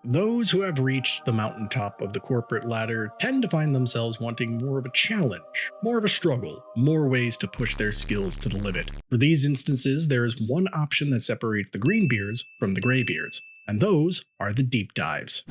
Those who have reached the mountaintop of the corporate ladder tend to find themselves wanting more of a challenge, more of a struggle, more ways to push their skills to the limit. For these instances, there is one option that separates the greenbeards from the graybeards, and those are the deep dives.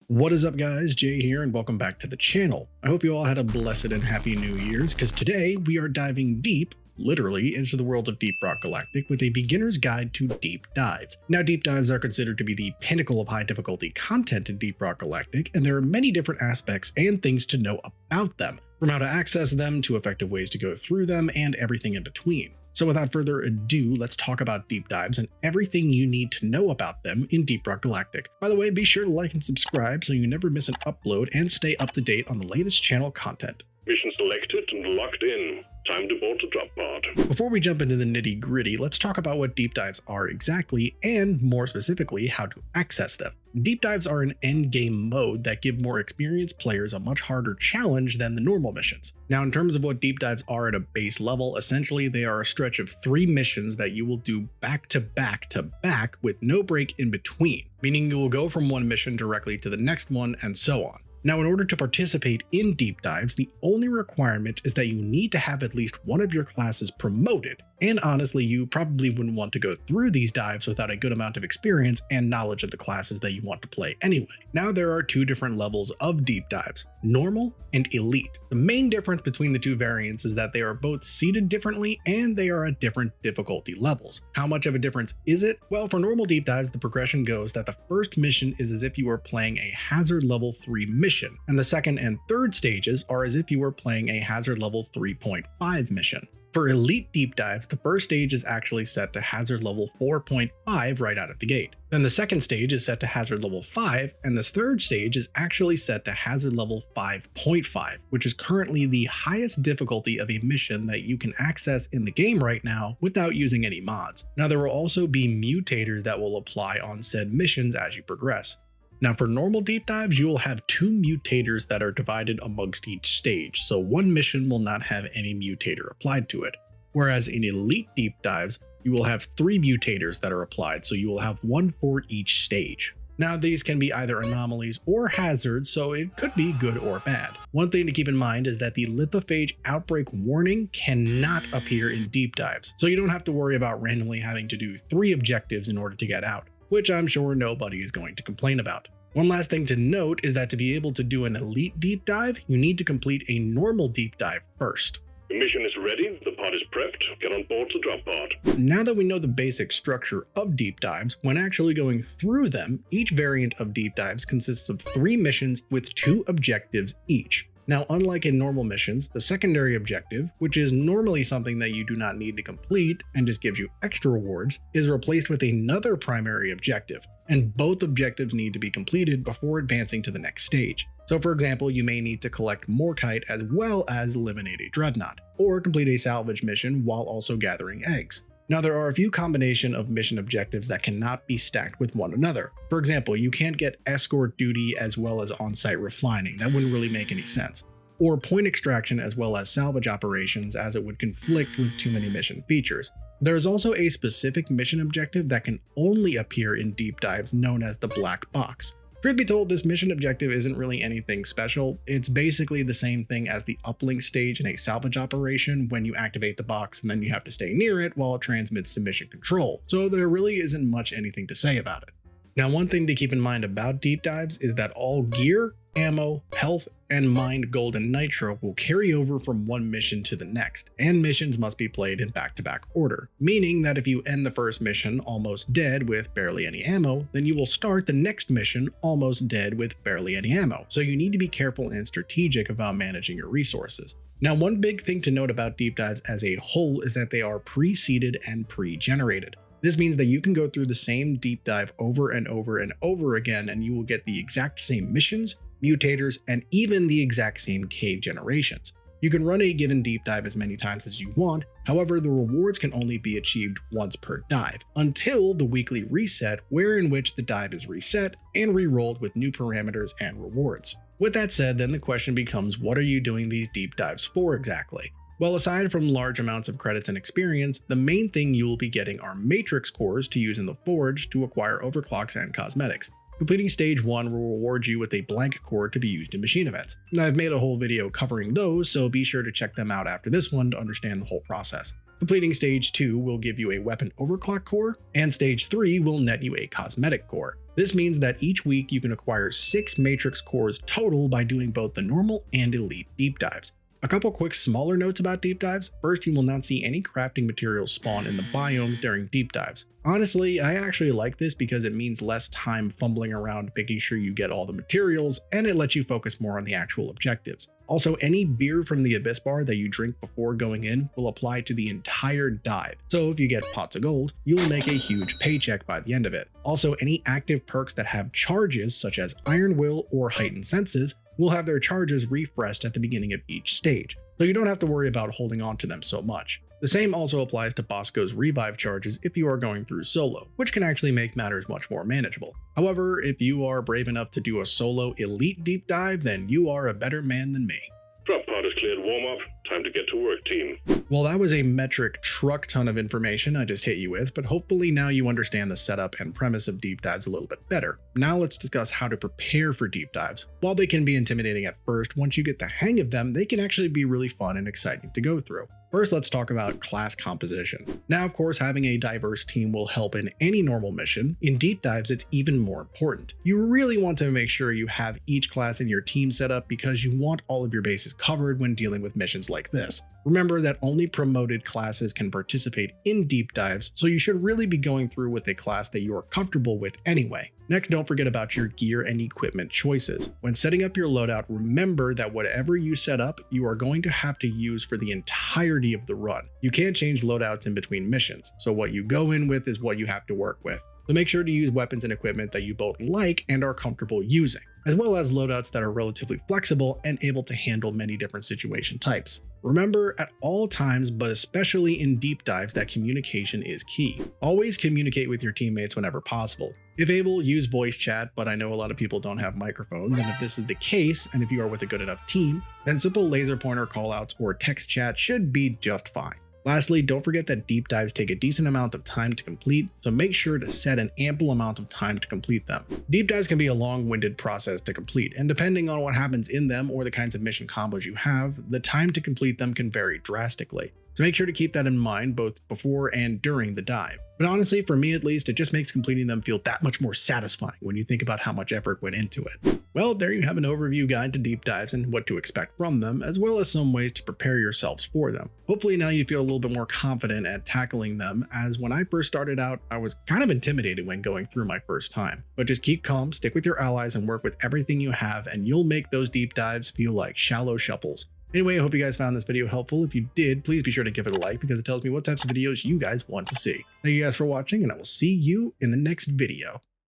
What is up guys, Jay here and welcome back to the channel. I hope you all had a blessed and happy New Year's, because today we are diving deep, literally, into the world of Deep Rock Galactic with a beginner's guide to deep dives. Now, deep dives are considered to be the pinnacle of high difficulty content in Deep Rock Galactic, and there are many different aspects and things to know about them, from how to access them to effective ways to go through them and everything in between. So without further ado, let's talk about deep dives and everything you need to know about them in Deep Rock Galactic. By the way, be sure to like and subscribe so you never miss an upload and stay up to date on the latest channel content. Mission selected and locked in. Time to board the drop pod. Before we jump into the nitty gritty, let's talk about what deep dives are exactly, and more specifically, how to access them. Deep dives are an endgame mode that give more experienced players a much harder challenge than the normal missions. Now, in terms of what deep dives are at a base level, essentially they are a stretch of 3 missions that you will do back to back to back with no break in between, meaning you will go from one mission directly to the next one and so on. Now, in order to participate in deep dives, the only requirement is that you need to have at least one of your classes promoted. And honestly, you probably wouldn't want to go through these dives without a good amount of experience and knowledge of the classes that you want to play anyway. Now, there are 2 different levels of deep dives, normal and elite. The main difference between the 2 variants is that they are both seated differently and they are at different difficulty levels. How much of a difference is it? Well, for normal deep dives, the progression goes that the first mission is as if you were playing a hazard level 3 mission, and the second and third stages are as if you were playing a hazard level 3.5 mission. For elite deep dives, the first stage is actually set to hazard level 4.5 right out of the gate. Then the second stage is set to hazard level 5, and the third stage is actually set to hazard level 5.5, which is currently the highest difficulty of a mission that you can access in the game right now without using any mods. Now, there will also be mutators that will apply on said missions as you progress. Now, for normal deep dives, you will have 2 mutators that are divided amongst each stage, so one mission will not have any mutator applied to it. Whereas in elite deep dives, you will have 3 mutators that are applied, so you will have 1 for each stage. Now, these can be either anomalies or hazards, so it could be good or bad. One thing to keep in mind is that the lithophage outbreak warning cannot appear in deep dives, so you don't have to worry about randomly having to do 3 objectives in order to get out, which I'm sure nobody is going to complain about. One last thing to note is that to be able to do an elite deep dive, you need to complete a normal deep dive first. The mission is ready, the pod is prepped, get on board the drop pod. Now that we know the basic structure of deep dives, when actually going through them, each variant of deep dives consists of 3 missions with 2 objectives each. Now, unlike in normal missions, the secondary objective, which is normally something that you do not need to complete and just gives you extra rewards, is replaced with another primary objective, and both objectives need to be completed before advancing to the next stage. So for example, you may need to collect Morkite as well as eliminate a dreadnought, or complete a salvage mission while also gathering eggs. Now, there are a few combination of mission objectives that cannot be stacked with one another. For example, you can't get escort duty as well as on-site refining. That wouldn't really make any sense. Or point extraction as well as salvage operations, as it would conflict with too many mission features. There is also a specific mission objective that can only appear in deep dives known as the black box. Truth be told, this mission objective isn't really anything special. It's basically the same thing as the uplink stage in a salvage operation when you activate the box and then you have to stay near it while it transmits to mission control. So there really isn't much anything to say about it. Now, one thing to keep in mind about deep dives is that all gear, ammo, health, and mind gold and nitro will carry over from one mission to the next, and missions must be played in back-to-back order, meaning that if you end the first mission almost dead with barely any ammo, then you will start the next mission almost dead with barely any ammo, so you need to be careful and strategic about managing your resources. Now, one big thing to note about deep dives as a whole is that they are pre-seeded and pre-generated. This means that you can go through the same deep dive over and over and over again, and you will get the exact same missions, mutators, and even the exact same cave generations. You can run a given deep dive as many times as you want, however, the rewards can only be achieved once per dive, until the weekly reset, wherein which the dive is reset and re-rolled with new parameters and rewards. With that said, then the question becomes, what are you doing these deep dives for exactly? Well, aside from large amounts of credits and experience, the main thing you will be getting are matrix cores to use in the Forge to acquire overclocks and cosmetics. Completing stage 1 will reward you with a blank core to be used in machine events. Now, I've made a whole video covering those, so be sure to check them out after this one to understand the whole process. Completing stage 2 will give you a weapon overclock core, and stage 3 will net you a cosmetic core. This means that each week you can acquire 6 matrix cores total by doing both the normal and elite deep dives. A couple quick smaller notes about deep dives. First, you will not see any crafting materials spawn in the biomes during deep dives. Honestly, I actually like this because it means less time fumbling around making sure you get all the materials, and it lets you focus more on the actual objectives. Also, any beer from the Abyss Bar that you drink before going in will apply to the entire dive. So if you get pots of gold, you will make a huge paycheck by the end of it. Also, any active perks that have charges, such as Iron Will or Heightened Senses, will have their charges refreshed at the beginning of each stage, so you don't have to worry about holding on to them so much. The same also applies to Bosco's revive charges if you are going through solo, which can actually make matters much more manageable. However, if you are brave enough to do a solo elite deep dive, then you are a better man than me. Drop pod is cleared. Warm up. Time to get to work, team. Well, that was a metric truck ton of information I just hit you with, but hopefully now you understand the setup and premise of deep dives a little bit better. Now let's discuss how to prepare for deep dives. While they can be intimidating at first, once you get the hang of them, they can actually be really fun and exciting to go through. First, let's talk about class composition. Now, of course, having a diverse team will help in any normal mission. In deep dives, it's even more important. You really want to make sure you have each class in your team set up because you want all of your bases covered when dealing with missions like this. Remember that only promoted classes can participate in deep dives, so you should really be going through with a class that you are comfortable with anyway. Next, don't forget about your gear and equipment choices. When setting up your loadout, remember that whatever you set up, you are going to have to use for the entirety of the run. You can't change loadouts in between missions, so what you go in with is what you have to work with. So make sure to use weapons and equipment that you both like and are comfortable using, as well as loadouts that are relatively flexible and able to handle many different situation types. Remember at all times, but especially in deep dives, that communication is key. Always communicate with your teammates whenever possible. If able, use voice chat, but I know a lot of people don't have microphones, and if this is the case, and if you are with a good enough team, then simple laser pointer callouts or text chat should be just fine. Lastly, don't forget that deep dives take a decent amount of time to complete, so make sure to set an ample amount of time to complete them. Deep dives can be a long-winded process to complete, and depending on what happens in them or the kinds of mission combos you have, the time to complete them can vary drastically. So make sure to keep that in mind both before and during the dive. But honestly, for me at least, it just makes completing them feel that much more satisfying when you think about how much effort went into it. Well, there you have an overview guide to deep dives and what to expect from them, as well as some ways to prepare yourselves for them. Hopefully now you feel a little bit more confident at tackling them, as when I first started out, I was kind of intimidated when going through my first time. But just keep calm, stick with your allies, and work with everything you have, and you'll make those deep dives feel like shallow shuffles. Anyway, I hope you guys found this video helpful. If you did, please be sure to give it a like because it tells me what types of videos you guys want to see. Thank you guys for watching, and I will see you in the next video.